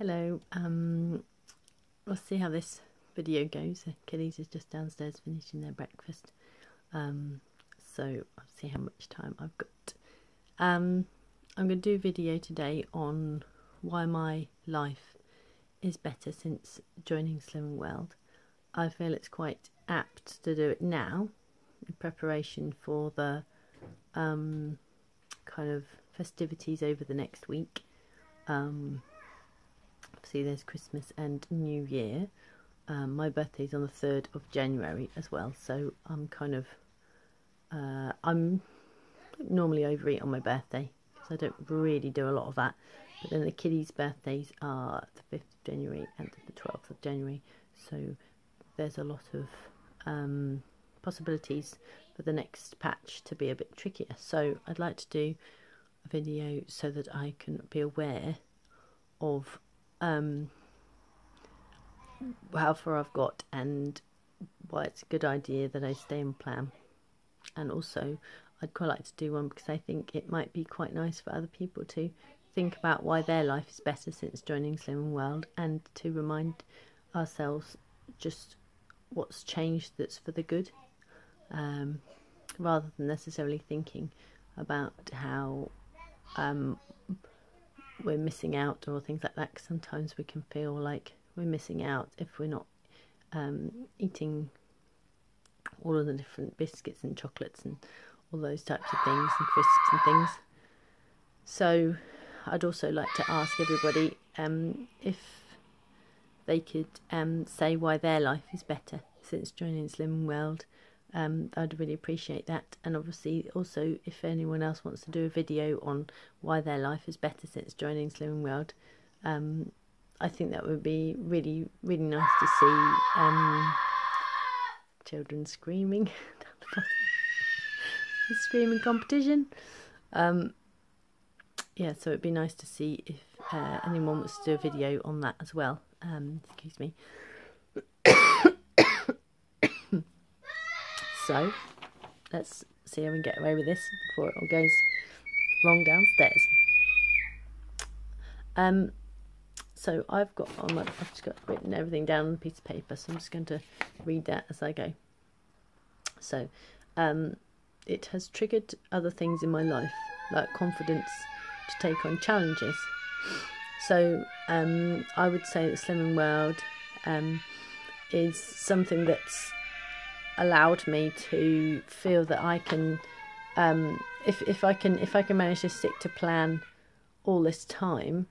Hello, we'll see how this video goes. The kiddies is just downstairs finishing their breakfast, so I'll see how much time I've got. I'm going to do a video today on why my life is better since joining Slimming World. I feel it's quite apt to do it now in preparation for the kind of festivities over the next week. Obviously there's Christmas and New Year. My birthday's on the 3rd of January as well, so I'm kind of I'm normally overeat on my birthday because I don't really do a lot of that, but then the kiddies' birthdays are the 5th of January and the 12th of January, so there's a lot of possibilities for the next patch to be a bit trickier. So I'd like to do a video so that I can be aware of how far I've got and why it's a good idea that I stay on plan. And also I'd quite like to do one because I think it might be quite nice for other people to think about why their life is better since joining Slimming World, and to remind ourselves just what's changed that's for the good, rather than necessarily thinking about how we're missing out or things like that, because sometimes we can feel like we're missing out if we're not eating all of the different biscuits and chocolates and all those types of things and crisps and things. So I'd also like to ask everybody if they could say why their life is better since joining Slimming World. I'd really appreciate that. And obviously also if anyone else wants to do a video on why their life is better since joining Slimming World, I think that would be really nice to see children screaming down the bottom. The screaming competition. Yeah, so it'd be nice to see if anyone wants to do a video on that as well. Excuse me. So let's see how we can get away with this before it all goes wrong downstairs. So I've just got written everything down on a piece of paper, so I'm just going to read that as I go. So it has triggered other things in my life, like confidence to take on challenges. So I would say that Slimming World is something that's allowed me to feel that I can, if I can manage to stick to plan all this time,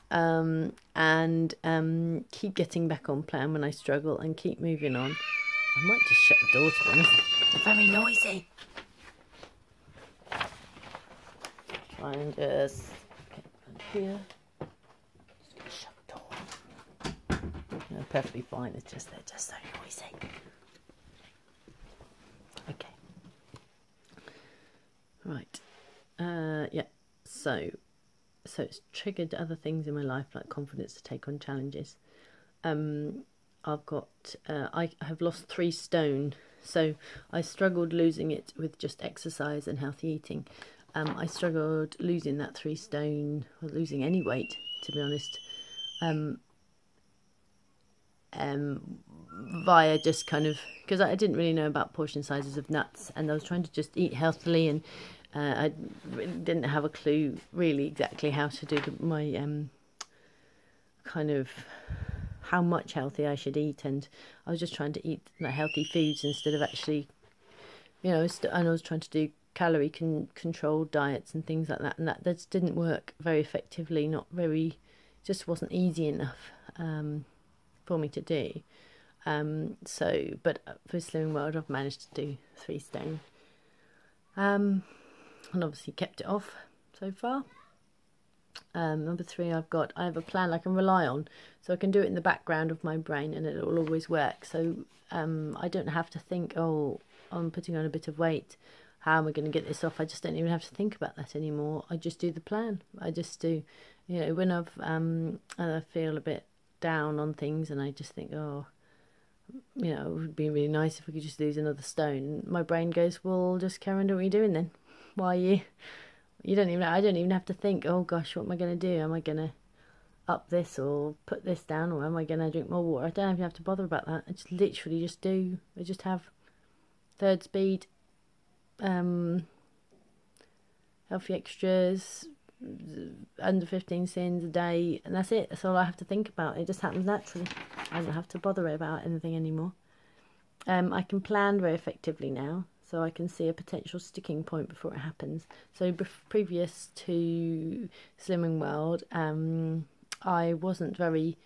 and keep getting back on plan when I struggle and keep moving on. I might just shut the door, to be honest. They're very noisy. Try and just get here. Just gonna shut the door. They're perfectly fine. It's just they're just so noisy. Okay. Right. Yeah. So it's triggered other things in my life, like confidence to take on challenges. I've got I have lost 3 stone, so I struggled losing it with just exercise and healthy eating. I struggled losing that 3 stone, or losing any weight, to be honest, via just kind of, because I didn't really know about portion sizes of nuts, and I was trying to just eat healthily, and I didn't have a clue really exactly how to do my kind of how much healthy I should eat, and I was just trying to eat like healthy foods instead of actually, you know, and I was trying to do calorie controlled diets and things like that, and that just didn't work very effectively. Just wasn't easy enough for me to do. So, but for Slimming World, I've managed to do 3 stone. And obviously kept it off so far. Number 3, I have a plan I can rely on, so I can do it in the background of my brain and it will always work. So I don't have to think, oh, I'm putting on a bit of weight, how am I going to get this off? I just don't even have to think about that anymore. I just do the plan. I just do, you know, when I feel a bit down on things and I just think, oh, you know, it would be really nice if we could just lose another stone. My brain goes, well, just carry on doing what you're doing then. Why are you don't even, I don't even have to think, oh gosh, what am I going to do? up this or put this down, or am I going to drink more water? I don't even have to bother about that. I just literally just do. I just have third speed, healthy extras, under 15 sins a day, and that's it. That's all I have to think about. It just happens naturally. I don't have to bother about anything anymore. I can plan very effectively now, so I can see a potential sticking point before it happens. So previous to Slimming World, I wasn't very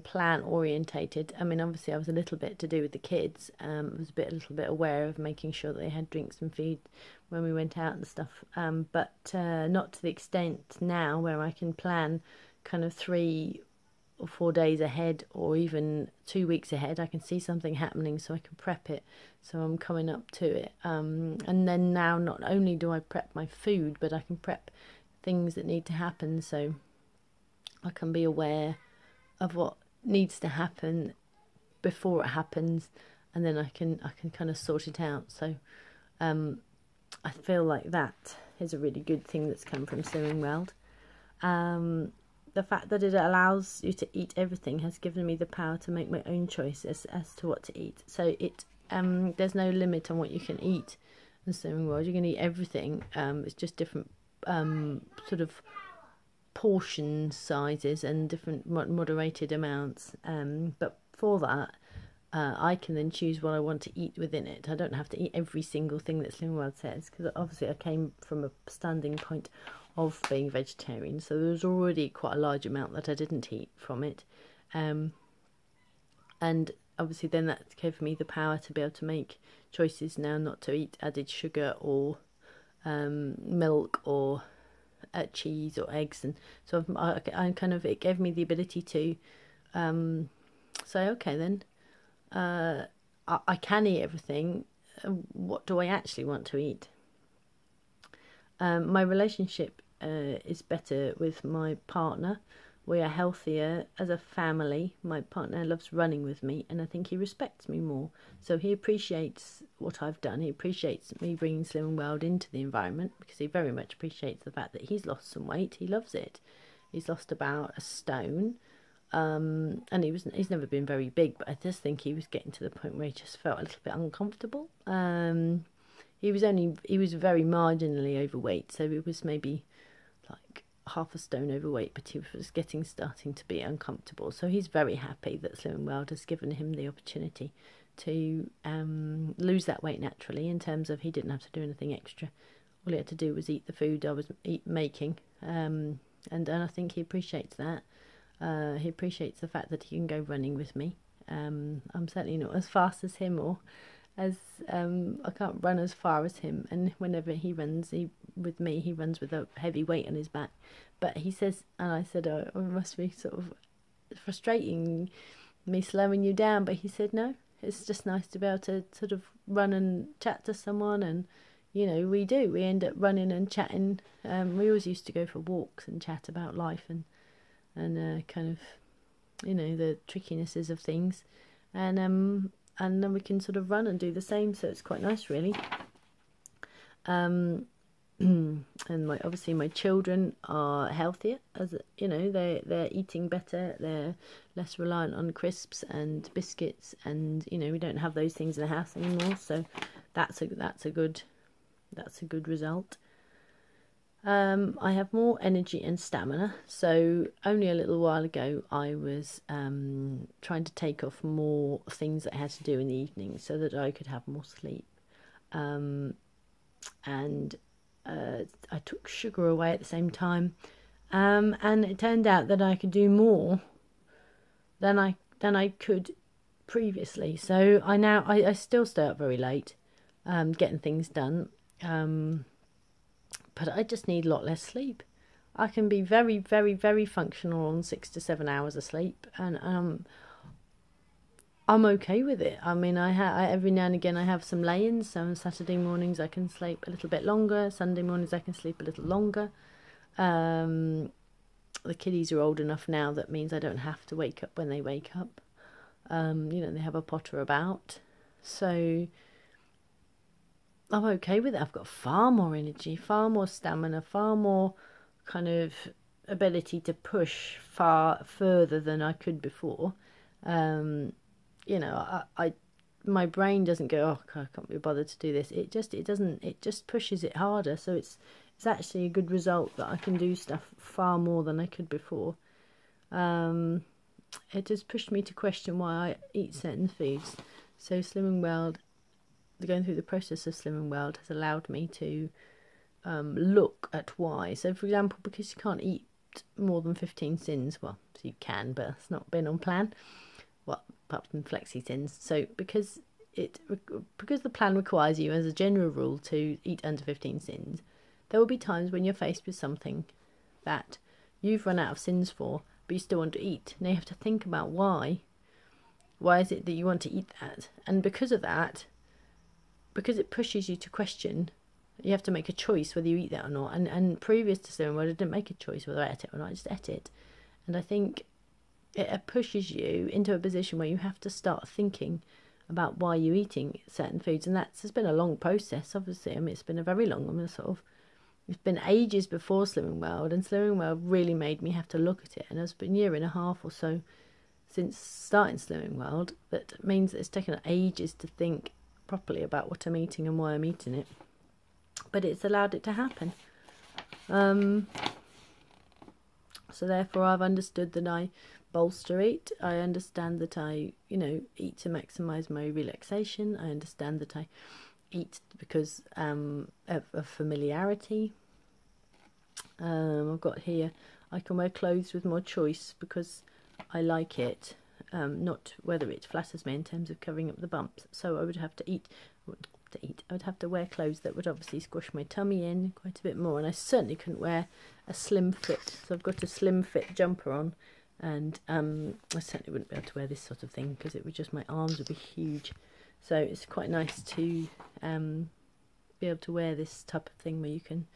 plan orientated. I mean, obviously I was a little bit to do with the kids. I was a little bit aware of making sure that they had drinks and food when we went out and stuff, but not to the extent now where I can plan kind of 3 or 4 days ahead, or even 2 weeks ahead. I can see something happening, so I can prep it, so I'm coming up to it. And then now not only do I prep my food, but I can prep things that need to happen, so I can be aware of what needs to happen before it happens, and then I can kind of sort it out. So I feel like that is a really good thing that's come from Slimming World. The fact that it allows you to eat everything has given me the power to make my own choices as to what to eat. So there's no limit on what you can eat in Slimming World. You can eat everything. It's just different sort of portion sizes and different moderated amounts. But for that, I can then choose what I want to eat within it. I don't have to eat every single thing that Slimming World says, because obviously I came from a standing point of being vegetarian, so there was already quite a large amount that I didn't eat from it, and obviously then that gave me the power to be able to make choices now not to eat added sugar or milk or cheese or eggs, and so I kind of, it gave me the ability to say, okay then, I can eat everything. What do I actually want to eat? My relationship is better with my partner. We are healthier as a family. My partner loves running with me, and I think he respects me more. So he appreciates what I've done. He appreciates me bringing Slimming World into the environment, because he very much appreciates the fact that he's lost some weight. He loves it. He's lost about 1 stone, and he's never been very big, but I just think he was getting to the point where he just felt a little bit uncomfortable. He was very marginally overweight, so it was maybe like 1/2 stone overweight, but he was starting to be uncomfortable. So he's very happy that Slimming World has given him the opportunity to lose that weight naturally, in terms of he didn't have to do anything extra. All he had to do was eat the food I was making, and I think he appreciates that. He appreciates the fact that he can go running with me. I'm certainly not as fast as him, or as I can't run as far as him, and whenever he runs with me, he runs with a heavy weight on his back. But he says, and I said, oh, it must be sort of frustrating me slowing you down, but he said no, it's just nice to be able to sort of run and chat to someone. And we end up running and chatting. We always used to go for walks and chat about life and kind of the trickinesses of things, and then we can sort of run and do the same, so it's quite nice, really. And obviously my children are healthier, as they're eating better, they're less reliant on crisps and biscuits, and we don't have those things in the house anymore, so that's a good result. I have more energy and stamina. So only a little while ago I was trying to take off more things that I had to do in the evening so that I could have more sleep. And I took sugar away at the same time. And it turned out that I could do more than I could previously. So I still stay up very late, getting things done. But I just need a lot less sleep. I can be very, very, very functional on 6 to 7 hours of sleep, and I'm okay with it. I mean, I every now and again I have some lay-ins. So on Saturday mornings I can sleep a little bit longer. Sunday mornings I can sleep a little longer. The kiddies are old enough now that means I don't have to wake up when they wake up. They have a potter about, so I'm okay with it. I've got far more energy, far more stamina, far more kind of ability to push far further than I could before. You know, my brain doesn't go, oh, I can't be bothered to do this. It just pushes it harder. So it's actually a good result that I can do stuff far more than I could before. It has pushed me to question why I eat certain foods. So Slimming World, going through the process of Slimming World has allowed me to look at why. So for example, because you can't eat more than 15 sins, well, you can, but it's not been on plan. Well, apart from flexi sins. So because the plan requires you as a general rule to eat under 15 sins, there will be times when you're faced with something that you've run out of sins for, but you still want to eat. Now you have to think about why. Why is it that you want to eat that? And because of that, because it pushes you to question, you have to make a choice whether you eat that or not. And previous to Slimming World, I didn't make a choice whether I ate it or not. I just ate it. And I think it pushes you into a position where you have to start thinking about why you're eating certain foods. And it's been a long process, obviously. I mean, it's been a very long, it's been ages before Slimming World, and Slimming World really made me have to look at it. And it's been a year and a half or so since starting Slimming World. That means that it's taken ages to think properly about what I'm eating and why I'm eating it. But it's allowed it to happen. So therefore I've understood that I bolster eat. I understand that I, eat to maximise my relaxation. I understand that I eat because of familiarity. I've got here, I can wear clothes with more choice because I like it, not whether it flatters me in terms of covering up the bumps. So I would have to I would have to wear clothes that would obviously squish my tummy in quite a bit more, and I certainly couldn't wear a slim fit. So I've got a slim fit jumper on, and I certainly wouldn't be able to wear this sort of thing because it would just, my arms would be huge. So it's quite nice to be able to wear this type of thing where you can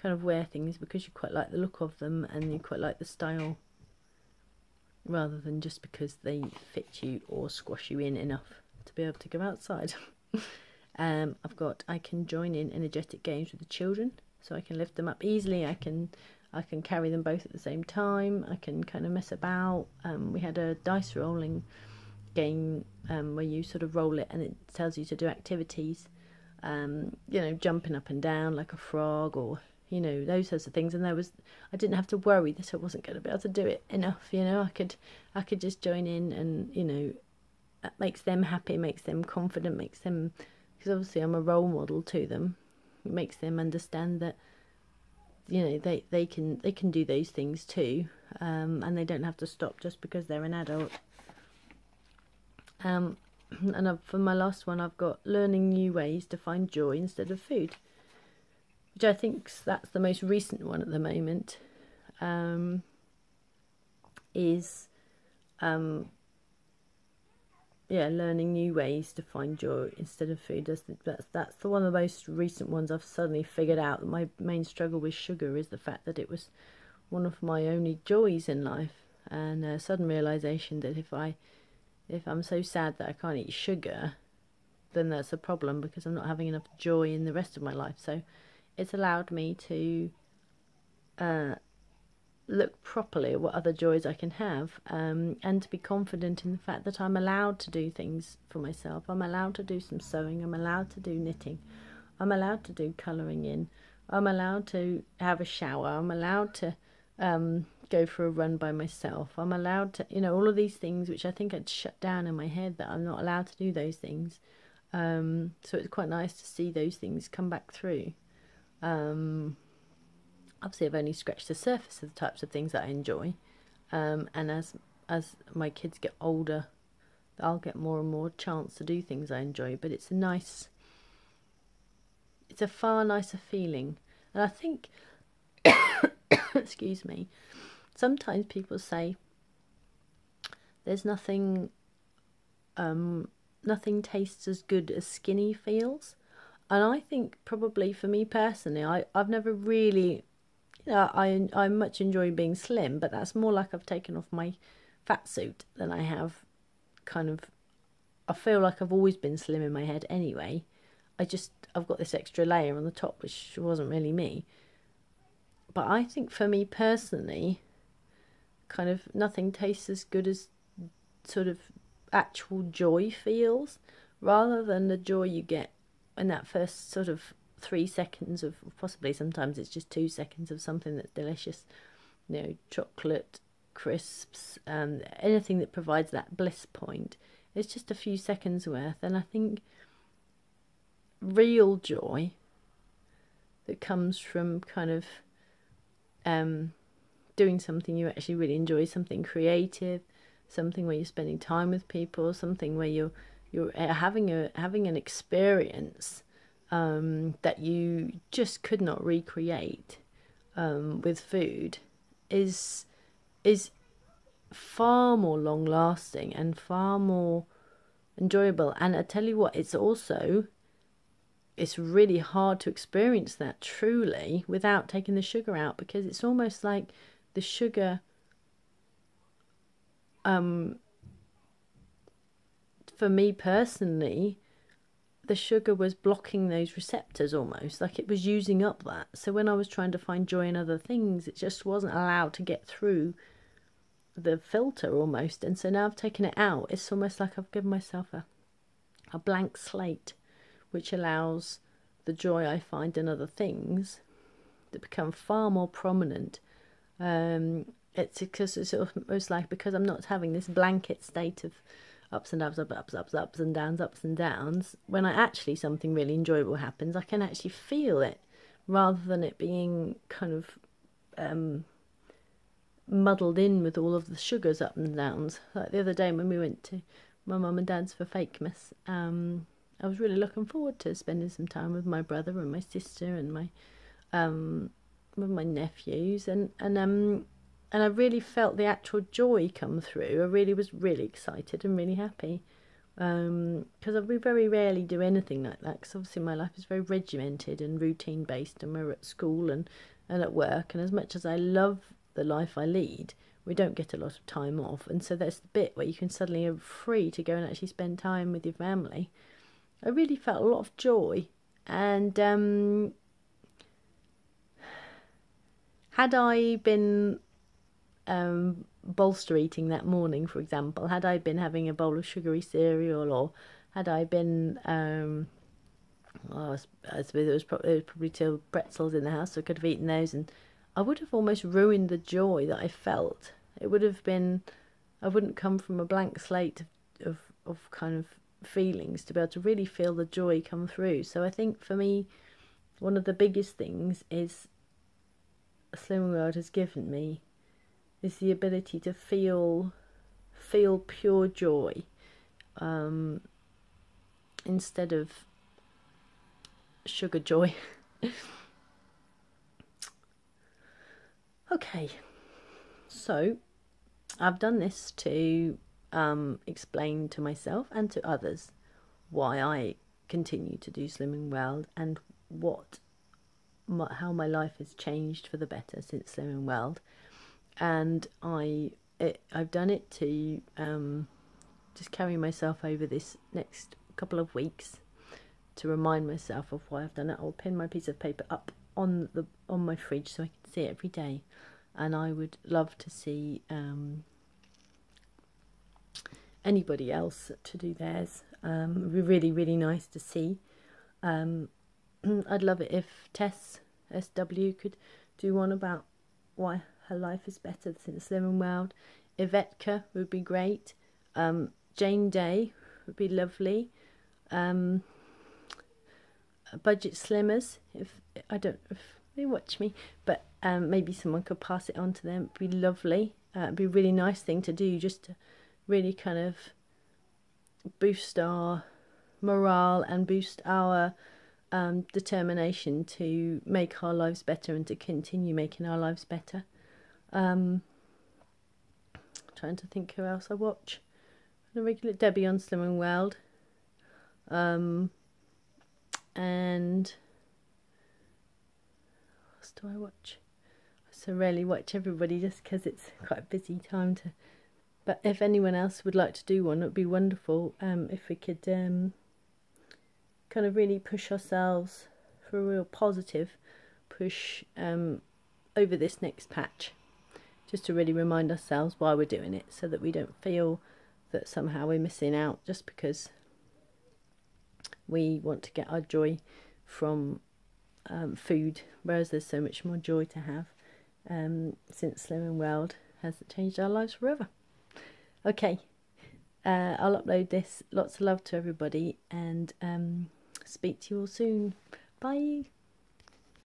kind of wear things because you quite like the look of them and you quite like the style, rather than just because they fit you or squash you in enough to be able to go outside. I can join in energetic games with the children, so I can lift them up easily. I can carry them both at the same time. I can kind of mess about. We had a dice rolling game where you sort of roll it and it tells you to do activities, jumping up and down like a frog, or those sorts of things. And I didn't have to worry that I wasn't going to be able to do it enough. I could just join in, and that makes them happy, makes them confident, makes them, because obviously I'm a role model to them. It makes them understand that they can do those things too, and they don't have to stop just because they're an adult. And for my last one, I've got learning new ways to find joy instead of food, which I think that's the most recent one at the moment. Learning new ways to find joy instead of food. That's the one of the most recent ones I've suddenly figured out. That my main struggle with sugar is the fact that it was one of my only joys in life, and a sudden realization that if I'm so sad that I can't eat sugar, then that's a problem because I'm not having enough joy in the rest of my life. So it's allowed me to look properly at what other joys I can have, and to be confident in the fact that I'm allowed to do things for myself. I'm allowed to do some sewing, I'm allowed to do knitting, I'm allowed to do colouring in, I'm allowed to have a shower, I'm allowed to go for a run by myself, I'm allowed to, all of these things which I think I'd shut down in my head, that I'm not allowed to do those things. So it's quite nice to see those things come back through. Obviously I've only scratched the surface of the types of things that I enjoy, and as my kids get older, I'll get more and more chance to do things I enjoy. But it's a far nicer feeling. And I think excuse me, sometimes people say there's nothing tastes as good as skinny feels, and I think probably for me personally, I've never really, I much enjoy being slim, but that's more like I've taken off my fat suit than I have I feel like I've always been slim in my head anyway. I've got this extra layer on the top, which wasn't really me. But I think for me personally, kind of nothing tastes as good as sort of actual joy feels, rather than the joy you get in that first sort of 3 seconds of, possibly sometimes it's just 2 seconds of something that's delicious, you know, chocolate, crisps, anything that provides that bliss point. It's just a few seconds worth. And I think real joy that comes from kind of doing something you actually really enjoy, something creative, something where you're spending time with people, something where you're having an experience that you just could not recreate with food, is far more long lasting and far more enjoyable. And I tell you what, it's really hard to experience that truly without taking the sugar out, because it's almost like the sugar for me personally, the sugar was blocking those receptors, almost like it was using up that. So when I was trying to find joy in other things, it just wasn't allowed to get through the filter almost. And so now I've taken it out, it's almost like I've given myself a blank slate, which allows the joy I find in other things to become far more prominent. It's because it's almost like, because I'm not having this blanket state of ups and downs, ups and downs. When something really enjoyable happens, I can actually feel it, rather than it being kind of muddled in with all of the sugars up and downs. Like the other day when we went to my mum and dad's for Fakemas, I was really looking forward to spending some time with my brother and my sister and my with my nephews, and I really felt the actual joy come through. I really was really excited and really happy, because we very rarely do anything like that, because obviously my life is very regimented and routine based, and we're at school and at work, and as much as I love the life I lead, we don't get a lot of time off. And so there's the bit where you can suddenly are free to go and actually spend time with your family. I really felt a lot of joy. And had I been bolster eating that morning, for example, had I been having a bowl of sugary cereal, or had I been I suppose there was probably 2 pretzels in the house, so I could have eaten those, and I would have almost ruined the joy that I felt. It would have been, I wouldn't come from a blank slate of kind of feelings to be able to really feel the joy come through. So I think for me, one of the biggest things is Slimming World has given me is the ability to feel pure joy, instead of sugar joy. Okay, so I've done this to explain to myself and to others why I continue to do Slimming World, and how my life has changed for the better since Slimming World. And I've done it to just carry myself over this next couple of weeks, to remind myself of why I've done it. I'll pin my piece of paper up on my fridge so I can see it every day, and I would love to see anybody else to do theirs. It would be really, really nice to see. I'd love it if Tess SW could do one about why her life is better since Slimming World. Yvetteca would be great. Jane Day would be lovely. Budget Slimmers, if they watch me, but maybe someone could pass it on to them. It'd be lovely. It'd be a really nice thing to do, just to really kind of boost our morale and boost our determination to make our lives better and to continue making our lives better. Trying to think who else I watch. The regular Debbie on Slimming World. And what else do I watch? I so rarely watch everybody just because it's quite a busy time to. But if anyone else would like to do one, it would be wonderful if we could kind of really push ourselves for a real positive push over this next patch, just to really remind ourselves why we're doing it, so that we don't feel that somehow we're missing out just because we want to get our joy from food, whereas there's so much more joy to have since Slimming World has changed our lives forever. Okay, I'll upload this. Lots of love to everybody, and speak to you all soon. Bye.